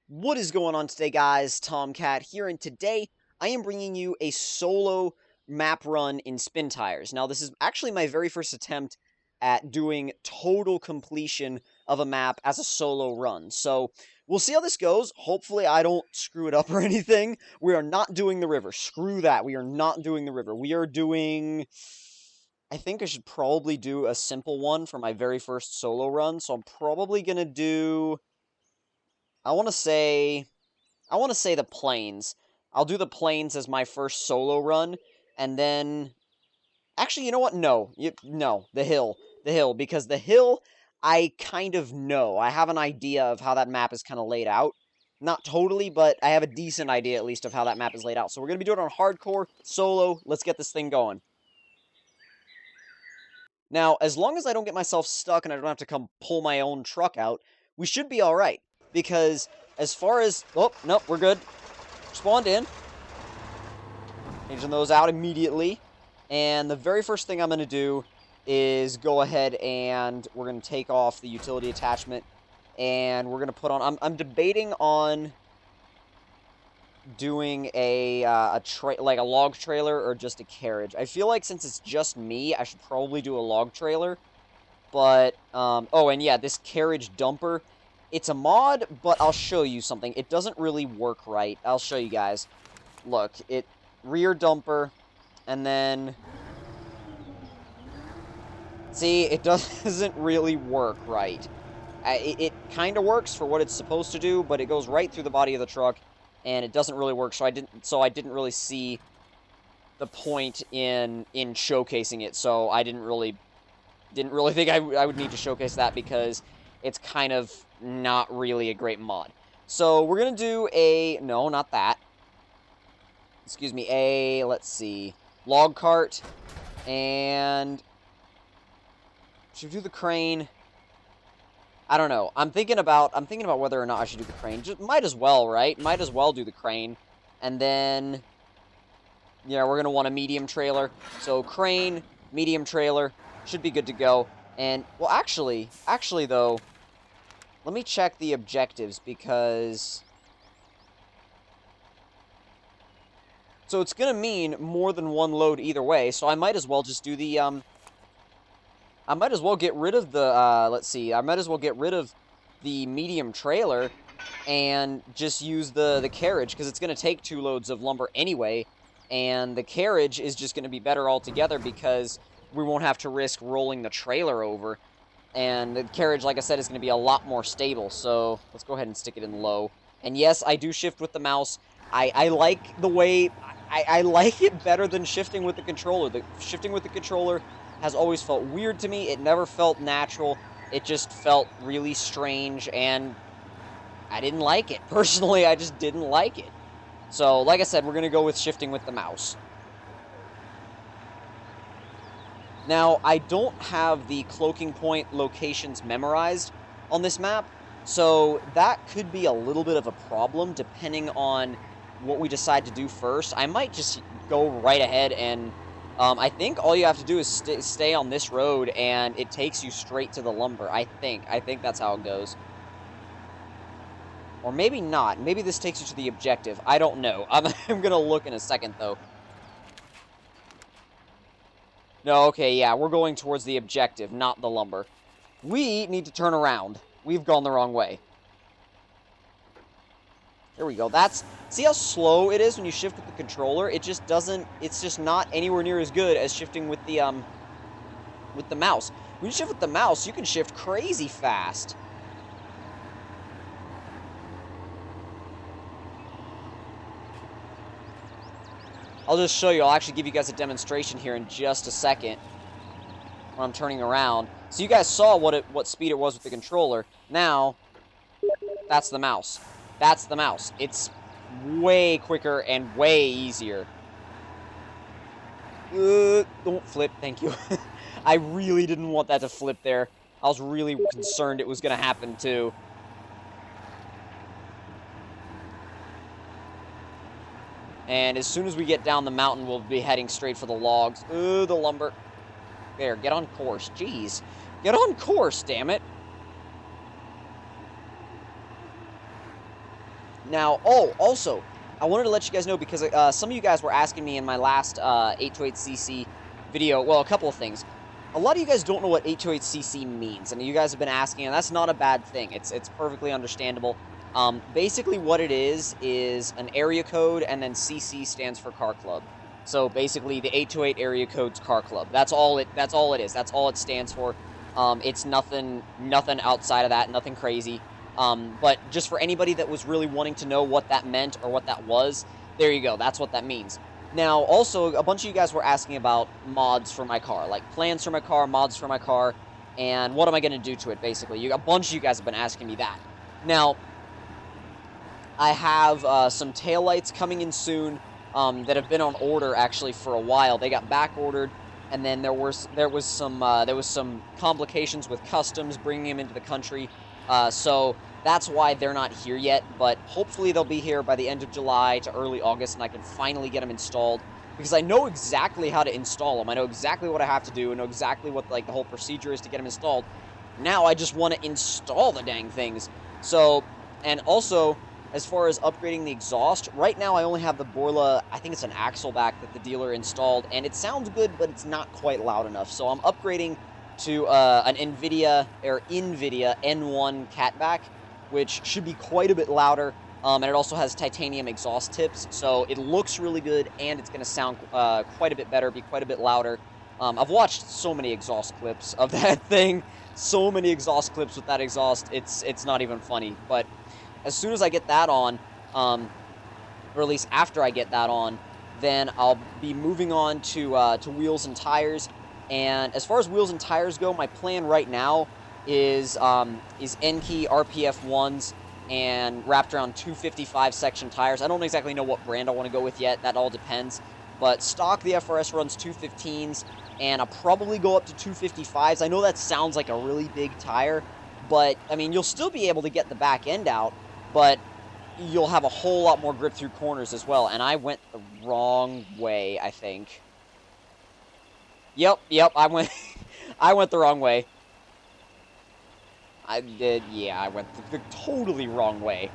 What is going on today, guys? Tomcat here, and today I am bringing you a solo map run in Spintires. Now, this is actually my very first attempt at doing total completion of a map as a solo run. So, we'll see how this goes. Hopefully, I don't screw it up or anything. We are not doing the river. Screw that. We are not doing the river. We are doing... I think I should probably do a simple one for my very first solo run. So, I'm probably going to do... I want to say the plains. I'll do the plains as my first solo run, and then... Actually, you know what? No. No, the hill. The hill, because the hill, I kind of know. I have an idea of how that map is kind of laid out. Not totally, but I have a decent idea, at least, of how that map is laid out. So we're going to be doing it on hardcore, solo. Let's get this thing going. Now, as long as I don't get myself stuck and I don't have to come pull my own truck out, we should be alright. Because as far as... Oh, nope, we're good. Spawned in. Changing those out immediately. And the very first thing I'm going to do is go ahead and we're going to take off the utility attachment. And we're going to put on... I'm debating on doing a log trailer or just a carriage. I feel like since it's just me, I should probably do a log trailer. But, oh, and yeah, this carriage dumper... It's a mod, but I'll show you something. It doesn't really work right. I'll show you guys. Look, rear dumper, and then... See, it doesn't really work right. It kind of works for what it's supposed to do, but it goes right through the body of the truck, and it doesn't really work, so I didn't really see the point in showcasing it, so I didn't really think I would need to showcase that, because it's kind of not really a great mod. So we're going to do a... No, not that. Excuse me, let's see, log cart, and... Should we do the crane? I don't know. I'm thinking about whether or not I should do the crane. Might as well, right? Might as well do the crane. And then... Yeah, we're going to want a medium trailer. So crane, medium trailer, should be good to go. And, well, actually, though... Let me check the objectives, because... So it's going to mean more than one load either way, so I might as well just do the, I might as well get rid of the, let's see, I might as well get rid of the medium trailer and just use the carriage, because it's going to take 2 loads of lumber anyway, and the carriage is just going to be better altogether, because we won't have to risk rolling the trailer over. And the carriage, like I said, is going to be a lot more stable. So let's go ahead and stick it in low. And yes, I do shift with the mouse. I like the way... I like it better than shifting with the controller. Shifting with the controller has always felt weird to me. It never felt natural. It just felt really strange, and I didn't like it. Personally, I just didn't like it. So, like I said, we're going to go with shifting with the mouse. Now, I don't have the cloaking point locations memorized on this map, so that could be a little bit of a problem depending on what we decide to do first. I might just go right ahead and I think all you have to do is stay on this road and it takes you straight to the lumber. I think that's how it goes. Or maybe not. Maybe this takes you to the objective. I don't know. I'm going to look in a second, though. No, okay, yeah, we're going towards the objective, not the lumber. We need to turn around. We've gone the wrong way. There we go. See how slow it is when you shift with the controller? It just doesn't, it's just not anywhere near as good as shifting with the mouse. When you shift with the mouse, you can shift crazy fast. I'll just show you. I'll actually give you guys a demonstration here in just a second when I'm turning around. So you guys saw what speed it was with the controller. Now, that's the mouse. That's the mouse. It's way quicker and way easier. Don't flip, thank you. I really didn't want that to flip there. I was really concerned it was going to happen too. And as soon as we get down the mountain, we'll be heading straight for the logs. Ooh, the lumber. There, get on course. Jeez. Get on course, damn it. Now, oh, also, I wanted to let you guys know, because some of you guys were asking me in my last 828cc video, well, a couple of things. A lot of you guys don't know what 828cc means, and you guys have been asking, and that's not a bad thing. It's perfectly understandable. Basically what it is an area code, and then CC stands for car club. So basically the 828 area code's car club. That's all it is. That's all it stands for. It's nothing outside of that, nothing crazy. But just for anybody that was really wanting to know what that meant or what that was, there you go. That's what that means. Now, also, a bunch of you guys were asking about mods for my car, like plans for my car, mods for my car, and what am I going to do to it, basically. A bunch of you guys have been asking me that. Now, I have some taillights coming in soon that have been on order, actually, for a while. They got back-ordered, and then there was some complications with customs bringing them into the country, so that's why they're not here yet, but hopefully they'll be here by the end of July to early August, and I can finally get them installed, because I know exactly how to install them. I know exactly what I have to do. I know exactly what the whole procedure is to get them installed. Now I just want to install the dang things. So, and also, as far as upgrading the exhaust, right now I only have the Borla, I think it's an Axleback that the dealer installed, and it sounds good, but it's not quite loud enough. So I'm upgrading to an NVIDIA N1 Catback, which should be quite a bit louder, and it also has titanium exhaust tips, so it looks really good, and it's going to sound quite a bit better, be quite a bit louder. I've watched so many exhaust clips of that thing, so many exhaust clips with that exhaust, it's not even funny. But as soon as I get that on, or at least after I get that on, then I'll be moving on to wheels and tires. And as far as wheels and tires go, my plan right now is Enkei RPF 1s and wrapped around 255 section tires. I don't exactly know what brand I want to go with yet. That all depends. But stock, the FRS runs 215s, and I'll probably go up to 255s. I know that sounds like a really big tire, but, I mean, you'll still be able to get the back end out, but you'll have a whole lot more grip through corners as well. And I went the wrong way, I think. Yep, I went I went the wrong way. I did, yeah, I went the totally wrong way.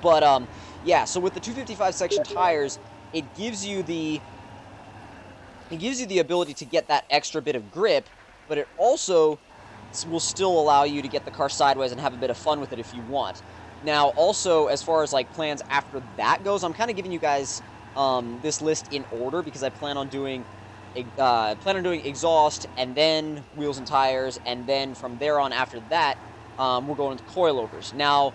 But, yeah, so with the 255 section tires, it gives you the ability to get that extra bit of grip, but it also will still allow you to get the car sideways and have a bit of fun with it if you want. Now, also, as far as, plans after that goes, I'm kind of giving you guys this list in order, because I plan on doing exhaust, and then wheels and tires, and then from there on after that, we're going to coilovers. Now,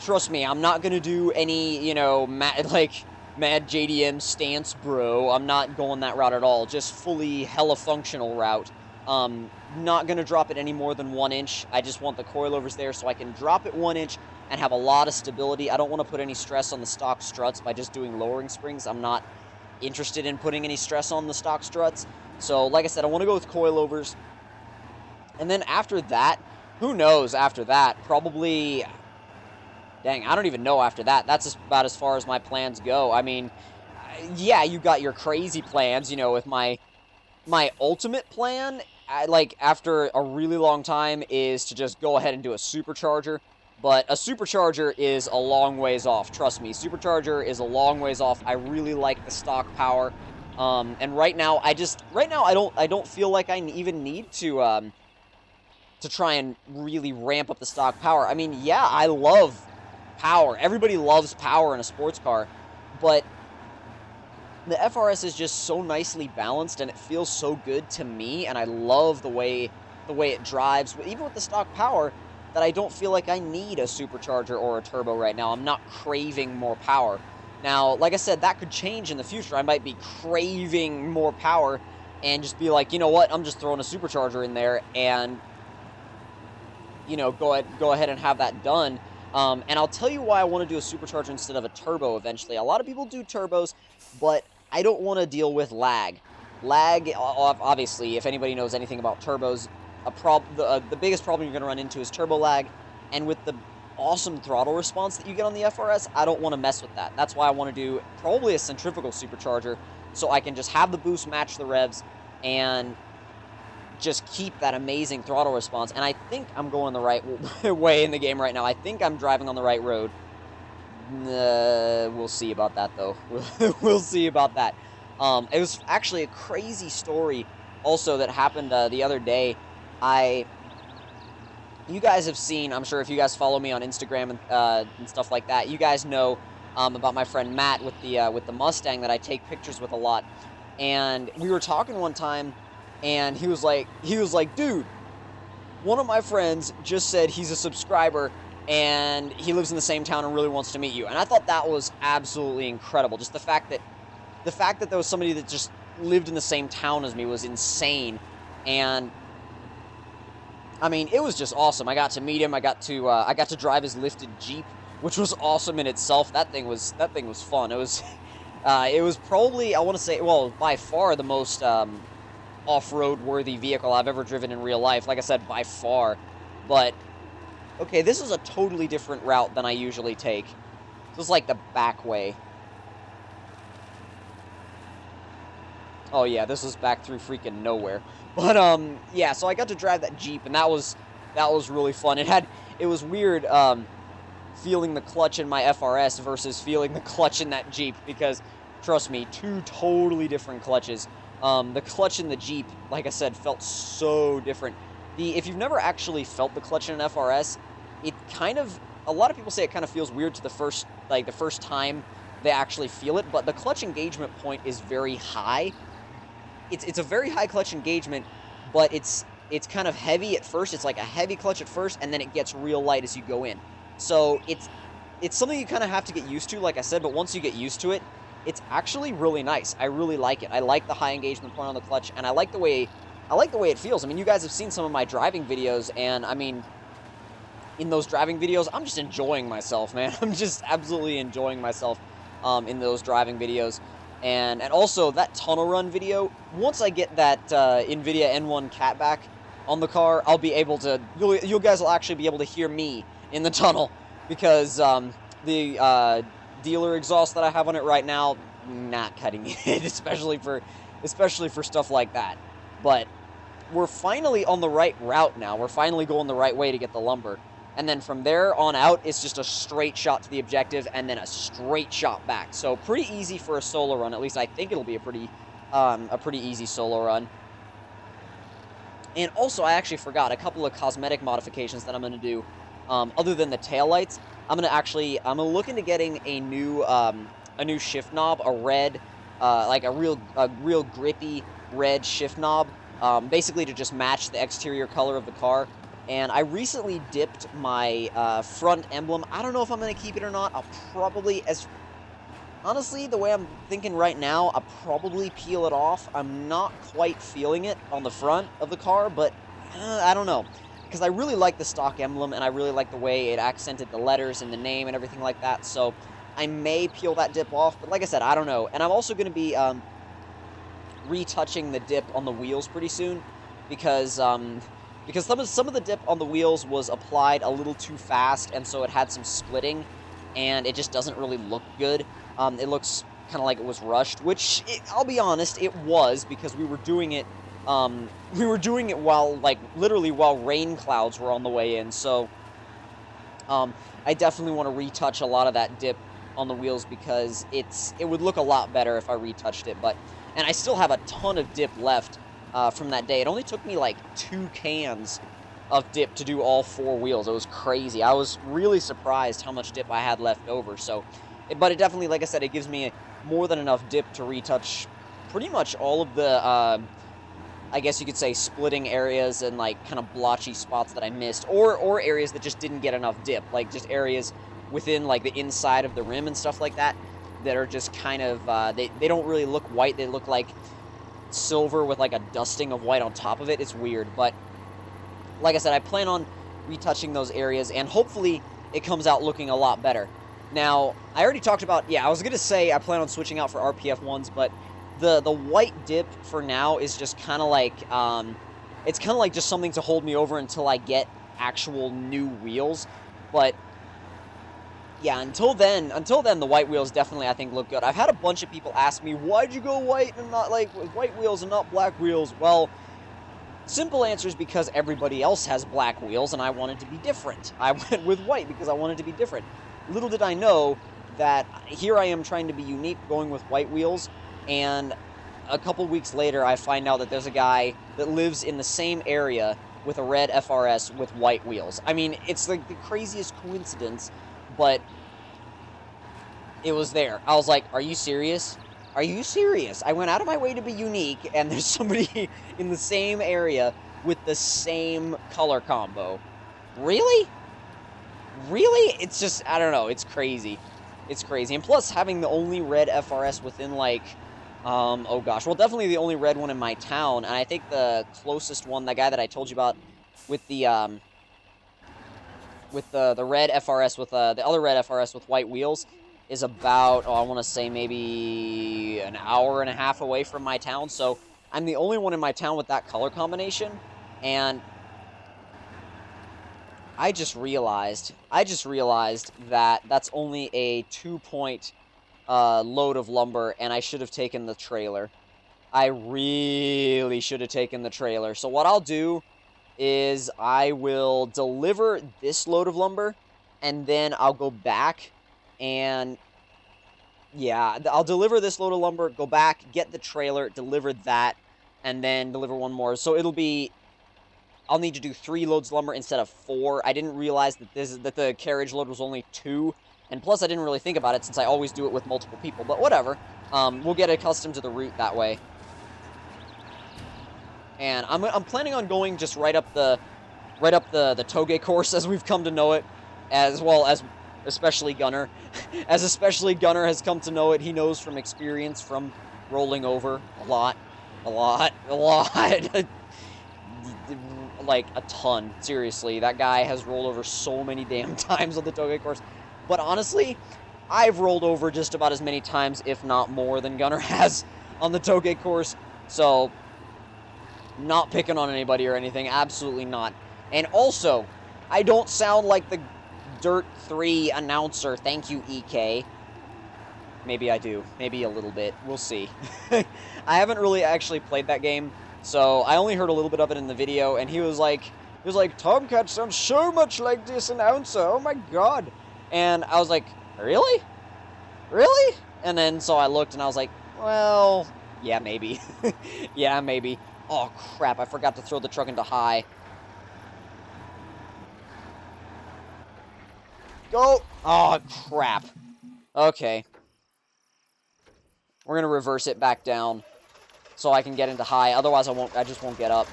trust me, I'm not going to do any, mad JDM stance, bro. I'm not going that route at all. Just fully hella functional route. Not going to drop it any more than 1 inch. I just want the coilovers there so I can drop it 1 inch and have a lot of stability. I don't want to put any stress on the stock struts by just doing lowering springs. I'm not interested in putting any stress on the stock struts. So, like I said, I want to go with coilovers. And then after that, who knows after that? Probably, dang, I don't even know after that. That's about as far as my plans go. I mean, yeah, you got your crazy plans, with my ultimate plan, after a really long time, is to just go ahead and do a supercharger. But a supercharger is a long ways off. Trust me, supercharger is a long ways off. I really like the stock power, and right now I don't feel like I even need to try and really ramp up the stock power. I mean, yeah, I love power. Everybody loves power in a sports car, but the FRS is just so nicely balanced, and it feels so good to me, and I love the way it drives, even with the stock power, that I don't feel like I need a supercharger or a turbo right now. I'm not craving more power. Now, like I said, that could change in the future. I might be craving more power and just be like, you know what, I'm just throwing a supercharger in there and, go ahead and have that done. And I'll tell you why I want to do a supercharger instead of a turbo eventually. A lot of people do turbos, but I don't want to deal with lag. Lag, obviously, if anybody knows anything about turbos, the biggest problem you're going to run into is turbo lag, and with the awesome throttle response that you get on the FRS, I don't want to mess with that. That's why I want to do probably a centrifugal supercharger, so I can just have the boost match the revs and just keep that amazing throttle response. And I think I'm going the right way in the game right now. I think I'm driving on the right road. We'll see about that, though. We'll see about that. It was actually a crazy story also that happened the other day. You guys have seen, I'm sure if you guys follow me on Instagram and stuff like that, you guys know about my friend Matt with the Mustang that I take pictures with a lot. And we were talking one time, and he was like, dude, one of my friends just said he's a subscriber, and he lives in the same town and really wants to meet you. And I thought that was absolutely incredible. Just the fact that there was somebody that just lived in the same town as me was insane. And I mean, it was just awesome. I got to meet him. I got to drive his lifted Jeep, which was awesome in itself. That thing was fun. It was probably, I want to say, well, by far the most off-road worthy vehicle I've ever driven in real life. Like I said, by far. But okay, this is a totally different route than I usually take. This is like the back way. Oh yeah, this is back through freaking nowhere. But yeah, so I got to drive that Jeep, and that was really fun. It was weird feeling the clutch in my FRS versus feeling the clutch in that Jeep, because trust me, two totally different clutches. The clutch in the Jeep, like I said, felt so different. If you've never actually felt the clutch in an FRS, it kind of, a lot of people say it kind of feels weird to the first time they actually feel it, but the clutch engagement point is very high. It's a very high clutch engagement, but it's kind of heavy at first. It's like a heavy clutch at first, and then it gets real light as you go in. So it's something you kind of have to get used to, like I said, but once you get used to it, it's actually really nice. I really like it. I like the high engagement point on the clutch, and I like the way it feels. I mean, you guys have seen some of my driving videos, and I mean, in those driving videos, I'm just enjoying myself, man. I'm just absolutely enjoying myself in those driving videos. And also, that tunnel run video, once I get that NVIDIA N1 catback on the car, I'll be able to, you guys will actually be able to hear me in the tunnel, because the dealer exhaust that I have on it right now, not cutting it, especially for stuff like that. But we're finally on the right route now. We're finally going the right way to get the lumber. And then from there on out, it's just a straight shot to the objective, and then a straight shot back. So pretty easy for a solo run. At least I think it'll be a pretty easy solo run. And also, I actually forgot a couple of cosmetic modifications that I'm going to do. Other than the taillights, I'm looking into getting a new shift knob, a red, like a real grippy red shift knob, basically to just match the exterior color of the car. And I recently dipped my front emblem. I don't know if I'm going to keep it or not. I'll probably, honestly, the way I'm thinking right now, I'll probably peel it off. I'm not quite feeling it on the front of the car, but I don't know. Because I really like the stock emblem, and I really like the way it accented the letters and the name and everything like that. So I may peel that dip off, but like I said, I don't know. And I'm also going to be retouching the dip on the wheels pretty soon, because some of the dip on the wheels was applied a little too fast, and so it had some splitting, and it just doesn't really look good. It looks kind of like it was rushed, which, I'll be honest, it was, because we were doing it while, like, literally while rain clouds were on the way in. So I definitely want to retouch a lot of that dip on the wheels, because it would look a lot better if I retouched it. And I still have a ton of dip left from that day. It only took me like 2 cans of dip to do all 4 wheels. It was crazy. I was really surprised how much dip I had left over. So, but it definitely, like I said, it gives me more than enough dip to retouch pretty much all of the I guess you could say splitting areas and like kind of blotchy spots that I missed, or areas that just didn't get enough dip, like just areas within like the inside of the rim and stuff like that are just kind of they don't really look white. They look like silver with like a dusting of white on top of it. It's weird, but like I said, I plan on retouching those areas, and hopefully it comes out looking a lot better. Now, I already talked about, I was gonna say I plan on switching out for RPF ones, but the white dip for now is just kind of like, it's kind of like just something to hold me over until I get actual new wheels. But yeah, until then, the white wheels definitely, I think, look good. I've had a bunch of people ask me, why'd you go white and not, like, with white wheels and not black wheels? Well, simple answer is because everybody else has black wheels, and I wanted to be different. I went with white because I wanted to be different. Little did I know that here I am trying to be unique, going with white wheels, and a couple weeks later, I find out that there's a guy that lives in the same area with a red FRS with white wheels. I mean, it's like the craziest coincidence, but it was there. I was like, are you serious? Are you serious? I went out of my way to be unique, and there's somebody in the same area with the same color combo. Really? Really? It's just, I don't know, it's crazy. It's crazy. And plus, having the only red FRS within, like, oh gosh, well, definitely the only red one in my town, and I think the closest one, that guy that I told you about with the red FRS with, the other red FRS with white wheels, is about, oh, I want to say maybe an hour and a half away from my town, so I'm the only one in my town with that color combination, and I just realized that that's only a 2-point load of lumber, and I should have taken the trailer. I really should have taken the trailer. So what I'll do is I will deliver this load of lumber, and then I'll go back and, yeah, I'll deliver this load of lumber, go back, get the trailer, deliver that, and then deliver one more. So it'll be, I'll need to do 3 loads of lumber instead of 4. I didn't realize that the carriage load was only 2. And plus, I didn't really think about it since I always do it with multiple people. But whatever. We'll get accustomed to the route that way. And I'm planning on going just right up the Toge course as we've come to know it, as well as especially Gunner. As especially Gunner has come to know it, he knows from experience from rolling over a lot. Like, a ton. Seriously, that guy has rolled over so many damn times on the Toge course. But honestly, I've rolled over just about as many times, if not more, than Gunner has on the Toge course. So, not picking on anybody or anything. Absolutely not. And also, I don't sound like the Dirt 3 announcer. Thank you, EK. Maybe I do. Maybe a little bit. We'll see. I haven't really actually played that game, so I only heard a little bit of it in the video, and he was like, Tomcat sounds so much like this announcer. Oh my god. And I was like, really? Really? And then, so I looked, and I was like, well, yeah, maybe. Yeah, maybe. Oh, crap, I forgot to throw the truck into high. Go! Oh, crap. Okay. We're gonna reverse it back down so I can get into high. Otherwise, I just won't get up.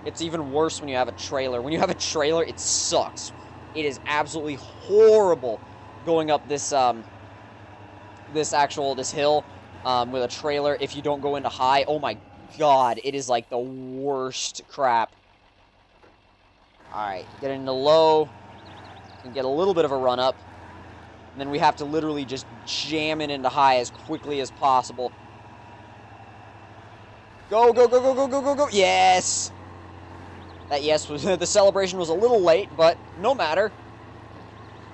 It's even worse when you have a trailer. When you have a trailer, it sucks. It is absolutely horrible going up this this hill with a trailer if you don't go into high. Oh my god, it is like the worst crap. Alright, get into low and get a little bit of a run up. And then we have to literally just jam it into high as quickly as possible. Go, go, go, go, go, go, go, go. Yes! That yes was, the celebration was a little late, but no matter.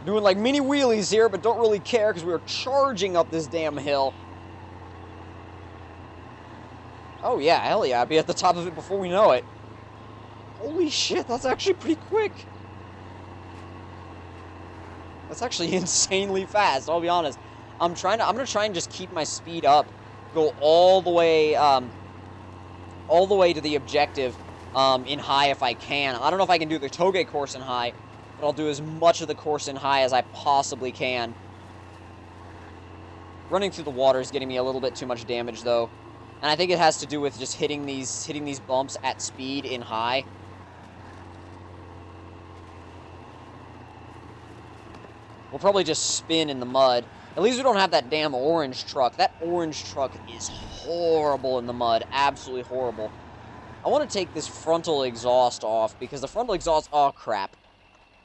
Doing like mini wheelies here, but don't really care because we were charging up this damn hill. Oh yeah, hell yeah, I'll be at the top of it before we know it. Holy shit, that's actually pretty quick. That's actually insanely fast, I'll be honest. I'm gonna try and just keep my speed up, go all the way to the objective in high if I can. I don't know if I can do the Toge course in high, but I'll do as much of the course in high as I possibly can. Running through the water is getting me a little bit too much damage though, and I think it has to do with just hitting these bumps at speed in high. We'll probably just spin in the mud. At least we don't have that damn orange truck. That orange truck is horrible in the mud. Absolutely horrible. I want to take this frontal exhaust off because the frontal exhaust... Oh, crap.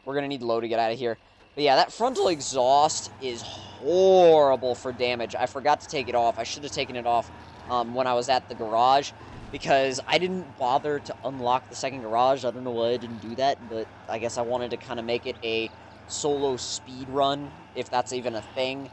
We're going to need low to get out of here. But yeah, that frontal exhaust is horrible for damage. I forgot to take it off. I should have taken it off when I was at the garage because I didn't bother to unlock the second garage. I don't know why I didn't do that, but I guess I wanted to kind of make it a solo speed run, if that's even a thing.